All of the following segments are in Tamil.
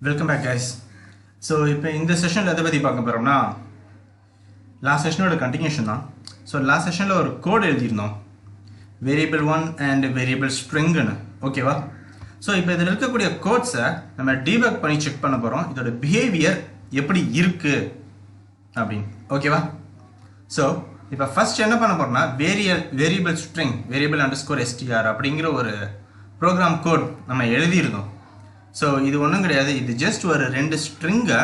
Welcome back guys. So இப்போ இந்த செஷன்ல எதை பத்தி பார்க்க போறோம்னா லாஸ்ட் செஷனோட கண்டினியூஷன் தான். ஸோ லாஸ்ட் செஷனில் ஒரு கோட் எழுதியிருந்தோம் வேரியபிள் 1 அண்ட் வேரியபிள் ஸ்ட்ரிங்னு. ஓகேவா? ஸோ இப்போ இதில் இருக்கக்கூடிய கோட்ஸை நம்ம டீபக் பண்ணி செக் பண்ண போகிறோம், இதோட பிஹேவியர் எப்படி இருக்கு அப்படின்னு. ஓகேவா? ஸோ இப்போ ஃபர்ஸ்ட் என்ன பண்ண போறோம்னா வேரியபிள் ஸ்ட்ரிங் வேரியபிள்_str அப்படிங்கிற ஒரு ப்ரோக்ராம் கோட் நம்ம எழுதியிருந்தோம். ஸோ இது ஒன்றும் கிடையாது, இது ஜஸ்ட் ஒரு ரெண்டு ஸ்ட்ரிங்கை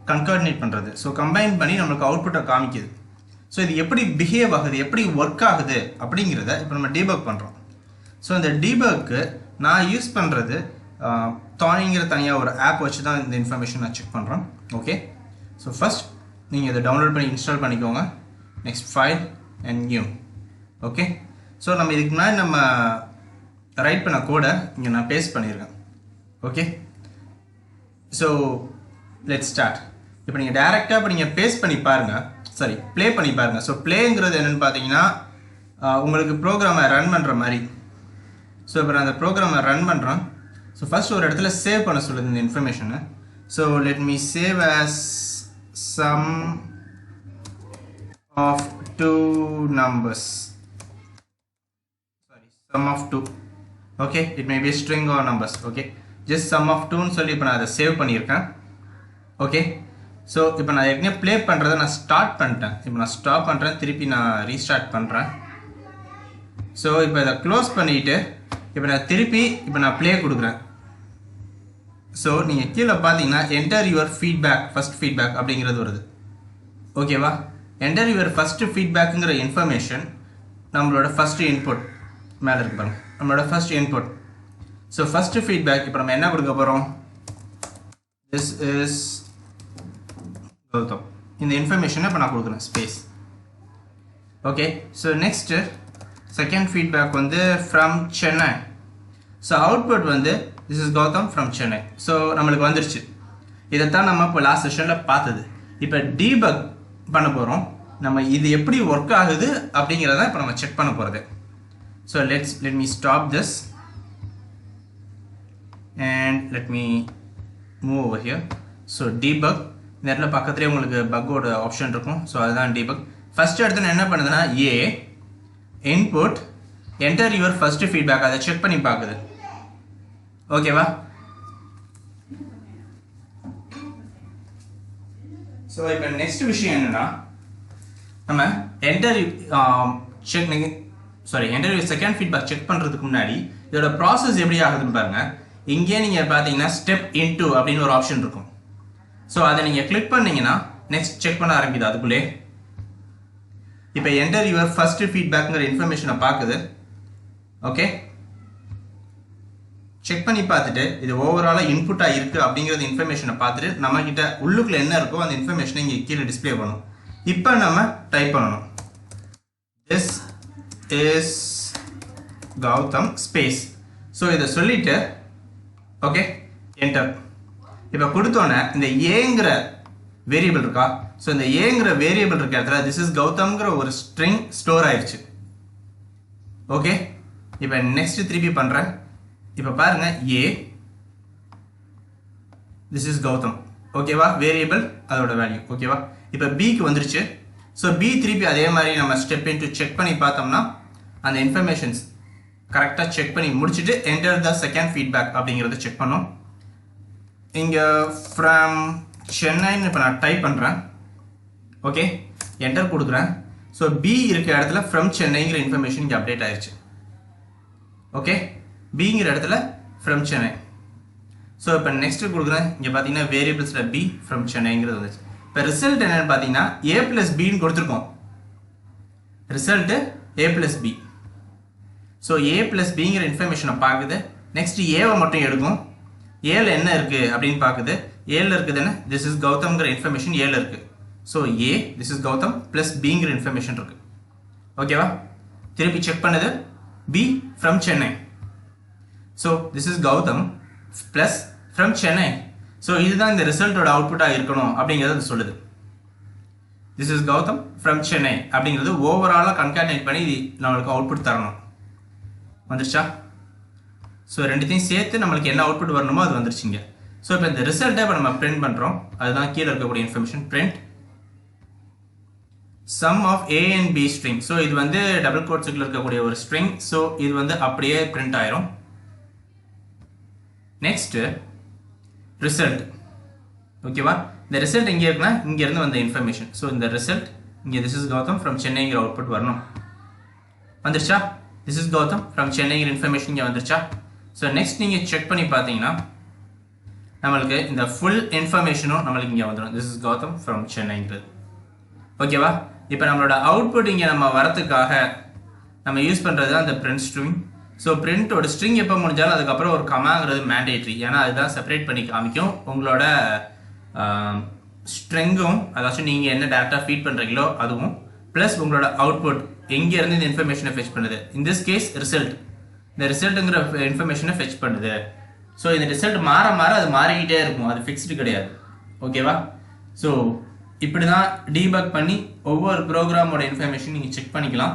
கன்கார்டினேட் பண்ணுறது. ஸோ கம்பைன் பண்ணி நம்மளுக்கு அவுட்புட்டை காமிக்குது. ஸோ இது எப்படி பிஹேவ் ஆகுது, எப்படி ஒர்க் ஆகுது அப்படிங்கிறத இப்போ நம்ம டீபக் பண்ணுறோம். ஸோ இந்த டீபக்கு நான் யூஸ் பண்ணுறது தானிங்கிற தனியாக ஒரு ஆப் வச்சு தான் இந்த இன்ஃபர்மேஷன் நான் செக் பண்ணுறோம். ஓகே, ஸோ ஃபஸ்ட் நீங்கள் இதை டவுன்லோட் பண்ணி இன்ஸ்டால் பண்ணிக்கோங்க. Next file and new. Okay, so நம்ம இதுக்கு முன்னாடி நம்ம ரைட் பண்ண கோடை இங்கே நான் பேஸ்ட் பண்ணியிருக்கேன். Okay, so let's start. இப்போ நீங்கள் டேரெக்டாக இப்போ நீங்கள் பேஸ்ட் பண்ணி பாருங்கள், சாரி ப்ளே பண்ணி பாருங்கள். ஸோ ப்ளேங்கிறது என்னென்னு பார்த்தீங்கன்னா உங்களுக்கு ப்ரோக்ராமை ரன் பண்ணுற மாதிரி. ஸோ இப்போ நான் அந்த ப்ரோக்ராமை ரன் பண்ணுறேன். ஸோ ஃபஸ்ட் ஒரு இடத்துல சேவ் பண்ண சொல்லுது இந்த இன்ஃபர்மேஷனை. So let me save as sum of two numbers, sorry, sum of 2. Okay, it may be a string or numbers. Okay, just sum of 2 னு சொல்லி இப்போ நான் அதை சேவ் பண்ணியிருக்கேன். ஓகே, ஸோ இப்போ நான் ஏற்கனவே ப்ளே பண்ணுறதை நான் ஸ்டார்ட் பண்ணிட்டேன். இப்போ நான் ஸ்டாப் பண்ணுறேன், திருப்பி நான் ரீஸ்டார்ட் பண்ணுறேன். ஸோ இப்போ இதை க்ளோஸ் பண்ணிவிட்டு இப்போ நான் திருப்பி இப்போ நான் ப்ளே கொடுக்குறேன். ஸோ நீங்கள் கீழே பார்த்தீங்கன்னா enter your feedback, first feedback அப்படிங்கிறது வருது. ஓகேவா? என்டர் யுவர் ஃபர்ஸ்ட் ஃபீட்பேக்குங்கிற இன்ஃபர்மேஷன் நம்மளோட ஃபர்ஸ்ட் இன்புட் மேலே இருக்கு பாருங்க, நம்மளோட first input. So first feedback இப்போ நம்ம என்ன கொடுக்க போகிறோம், திஸ் இஸ் கௌதம். இந்த இன்ஃபர்மேஷனை இப்போ நான் கொடுக்குறேன் space. Okay, so next second feedback வந்து ஃப்ரம் சென்னை. ஸோ அவுட்புட் வந்து this is Gautham from Chennai. So நம்மளுக்கு வந்துருச்சு. இதைத்தான் நம்ம இப்போ லாஸ்ட் செஷனில் பார்த்தது. இப்போ டீபக் பண்ண போகிறோம், நம்ம இது எப்படி ஒர்க் ஆகுது அப்படிங்கிறத இப்போ நம்ம செக் பண்ண போகிறது. So let me stop this and let me move over here. So debug இந்த இடத்துல பக்கத்துலேயே உங்களுக்கு பக்கோட ஆப்ஷன் இருக்கும். ஸோ அதுதான் debug. ஃபர்ஸ்ட் இடத்துல என்ன பண்ணுதுன்னா a input enter your first feedback, அதை செக் பண்ணி பார்க்குது. ஓகேவா? ஸோ இப்போ நெக்ஸ்ட் விஷயம் என்னன்னா நம்ம என்டர் செகண்ட் ஃபீட்பேக் செக் பண்ணுறதுக்கு முன்னாடி இதோட ப்ராசஸ் எப்படி ஆகுதுன்னு பாருங்க. இங்கே நீங்கள் பார்த்தீங்கன்னா ஸ்டெப் இன்டு அப்படின்னு ஒரு ஆப்ஷன் இருக்கும். ஸோ அதை நீங்கள் கிளிக் பண்ணீங்கன்னா நெக்ஸ்ட் செக் பண்ண ஆரம்பிக்குது. அதுக்குள்ளே இப்போ என்டர் யுவர் ஃபர்ஸ்ட் ஃபீட்பேக்ங்கிற இன்ஃபர்மேஷனை பார்க்குது. ஓகே, செக் பண்ணி பார்த்துட்டு இது ஓவராலாக இன்புட்டாக இருக்குது அப்படிங்கிறது இன்ஃபர்மேஷனை பார்த்துட்டு நம்மக்கிட்ட உள்ளுக்குள்ள என்ன இருக்கோ அந்த இன்ஃபர்மேஷனை இங்கே கீழே டிஸ்பிளே பண்ணும். இப்போ நம்ம டைப் பண்ணணும், this is Gautham space. So இதை சொல்லிட்டு ஓகே என்டர். இப்போ கொடுத்தோன்னே இந்த ஏங்கிற வேரியபிள் இருக்கா, ஸோ இந்த ஏங்கிற வேரியபிள் இருக்க இடத்துல திஸ் இஸ் கௌதம்ங்கிற ஒரு ஸ்ட்ரிங் ஸ்டோர் ஆயிடுச்சு. ஓகே, இப்போ நெக்ஸ்ட் திருப்பி பண்ணுறேன். இப்போ பாருங்க ஏ திஸ் இஸ் கௌதம். ஓகேவா? வேரியபிள் அதோட வேல்யூ. ஓகேவா? இப்போ பிக்கு வந்துருச்சு. ஸோ பி திருப்பி அதே மாதிரி நம்ம ஸ்டெப் இன்டு செக் பண்ணி பார்த்தோம்னா அந்த இன்ஃபர்மேஷன்ஸ் கரெக்டாக செக் பண்ணி முடிச்சுட்டு என்டர் த செகண்ட் ஃபீட்பேக் அப்படிங்கிறத செக் பண்ணோம். இங்கே ஃப்ரம் சென்னைன்னு இப்போ நான் டைப் பண்ணுறேன். ஓகே, என்டர் கொடுக்குறேன். ஸோ பி இருக்க இடத்துல ஃப்ரம் சென்னைங்கிற இன்ஃபர்மேஷன் இங்கே அப்டேட் ஆயிடுச்சு. ஓகே, பிங்கிற இடத்துல ஃப்ரம் சென்னை. ஸோ இப்போ நெக்ஸ்ட்டு கொடுக்குறேன். இங்கே பார்த்தீங்கன்னா வேரியபிள்ஸில் பி ஃப்ரம் சென்னைங்கிறது வந்துச்சு. இப்போ ரிசல்ட் என்னென்னு பார்த்தீங்கன்னா ஏ பிளஸ் பின்னு கொடுத்துருக்கோம். ரிசல்ட்டு ஏ பிளஸ் பி. ஸோ ஏ பிளஸ் பிங்கிற இன்ஃபர்மேஷனை பார்க்குது. நெக்ஸ்ட் ஏவை மட்டும் எடுக்கும். ஏல என்ன இருக்குது அப்படின்னு பார்க்குது. ஏல இருக்குது என்ன, திஸ் இஸ் கௌதம்ங்கிற இன்ஃபர்மேஷன் ஏல இருக்குது. So uh this is Gautham plus பிங்கிற இன்ஃபர்மேஷன் இருக்குது. ஓகேவா? திருப்பி செக் பண்ணுது B from Chennai. So this is Gautham plus from Chennai. So இதுதான் இந்த ரிசல்ட்டோட அவுட்புட்டாக இருக்கணும் அப்படிங்கிறது சொல்லுது. This is Gautham from Chennai அப்படிங்கிறது ஓவராலாக கன்கார்டினேட் பண்ணி நம்மளுக்கு அவுட்புட் தரணும். வந்துருச்சா? ஸோ ரெண்டுத்தையும் சேர்த்து நம்மளுக்கு என்ன அவுட்புட் வரணுமோ அது வந்துருச்சுங்க. ஸோ இப்போ இந்த ரிசல்ட்டை இப்போ நம்ம பிரிண்ட் பண்ணுறோம். அதுதான் கீழே இருக்கக்கூடிய information print sum of a and b string. So இது வந்து டபுள் கோட்ஸுக்குள்ள இருக்கக்கூடிய ஒரு ஸ்ட்ரிங். ஸோ இது வந்து அப்படியே பிரிண்ட் ஆயிரும். Next result. ஓகேவா, இந்த ரிசல்ட் எங்கே இருக்குன்னா இங்கேருந்து வந்த இன்ஃபர்மேஷன். ஸோ இந்த ரிசல்ட் இங்கே திஸ் இஸ் கௌதம் ஃப்ரம் சென்னைங்கிற அவுட்புட் வரணும். வந்துருச்சா? திஸ் இஸ் கௌதம் ஃப்ரம் சென்னைங்கிற இன்ஃபர்மேஷன் இங்கே வந்துருச்சா? ஸோ நெக்ஸ்ட் நீங்கள் செக் பண்ணி பார்த்தீங்கன்னா நம்மளுக்கு இந்த ஃபுல் இன்ஃபர்மேஷனும் நம்மளுக்கு இங்கே வந்துடும். திஸ் இஸ் கௌதம் ஃப்ரம் சென்னைங்கிறது. ஓகேவா, இப்போ நம்மளோட அவுட்புட் இங்கே நம்ம வரத்துக்காக நம்ம யூஸ் பண்ணுறது தான் அந்த பிரிண்ட் ஸ்ட்ரிங். ஸோ பிரிண்டோட ஸ்ட்ரிங் எப்போ முடிஞ்சாலும் அதுக்கப்புறம் ஒரு கமாங்கிறது மேண்டேட்ரி. ஏன்னா அதுதான் செப்பரேட் பண்ணி காமிக்கும் உங்களோட ஸ்ட்ரிங்கும், அதாச்சும் நீங்கள் என்ன டேரெக்டாக ஃபீட் பண்ணுறீங்களோ அதுவும், ப்ளஸ் உங்களோட அவுட்புட் எங்கேருந்து இந்த இன்ஃபர்மேஷனை ஃபெச் பண்ணுது. இன் திஸ் கேஸ் ரிசல்ட், இந்த ரிசல்ட்டுங்கிற இன்ஃபர்மேஷனை ஃபெச் பண்ணுது. ஸோ இந்த ரிசல்ட் மாற மாற அது மாறிக்கிட்டே இருக்கும், அது ஃபிக்ஸ்டு கிடையாது. ஓகேவா, ஸோ இப்படி தான் டீபக் பண்ணி ஒவ்வொரு ப்ரோக்ராமோட இன்ஃபர்மேஷன் நீங்கள் செக் பண்ணிக்கலாம்.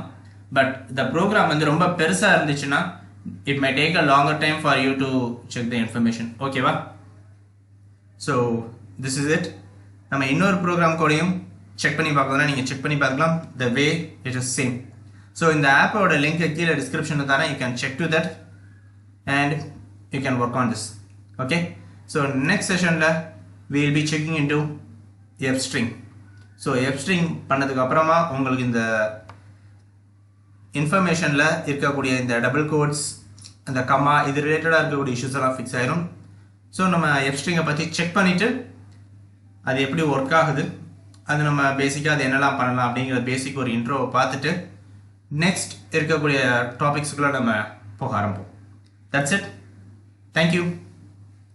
பட் இந்த ப்ரோக்ராம் வந்து ரொம்ப பெருசாக இருந்துச்சுன்னா it my take a longer time for you to check the information. ஓகேவா, ஸோ திஸ் இஸ் இட். நம்ம இன்னொரு ப்ரோக்ராம் கோடையும் செக் பண்ணி பார்க்கணும்னா நீங்கள் செக் பண்ணி பார்க்கலாம். The way it is same. So இந்த ஆப்போட லிங்க் கீழே டிஸ்கிரிப்ஷனில் தரேன். You can check to that and you can work on this. Okay, so next செஷனில் we will be checking into f string. So f string பண்ணதுக்கு அப்புறமா உங்களுக்கு இந்த இன்ஃபர்மேஷனில் இருக்கக்கூடிய இந்த டபுள் கோட்ஸ், இந்த கமா, இது ரிலேட்டடாக இருக்கக்கூடிய இஷ்யூஸ் எல்லாம் ஃபிக்ஸ் ஆயிரும். ஸோ நம்ம f string-ஐ பற்றி செக் பண்ணிவிட்டு அது எப்படி ஒர்க் ஆகுது, அது நம்ம பேசிக்காக அது என்னெல்லாம் பண்ணலாம் அப்படிங்கிற பேசிக் ஒரு இன்ட்ரோவை பார்த்துட்டு நெக்ஸ்ட் இருக்கக்கூடிய டாபிக்ஸுக்குள்ளே நம்ம போக ஆரம்பிப்போம். That's it. தேங்க்யூ.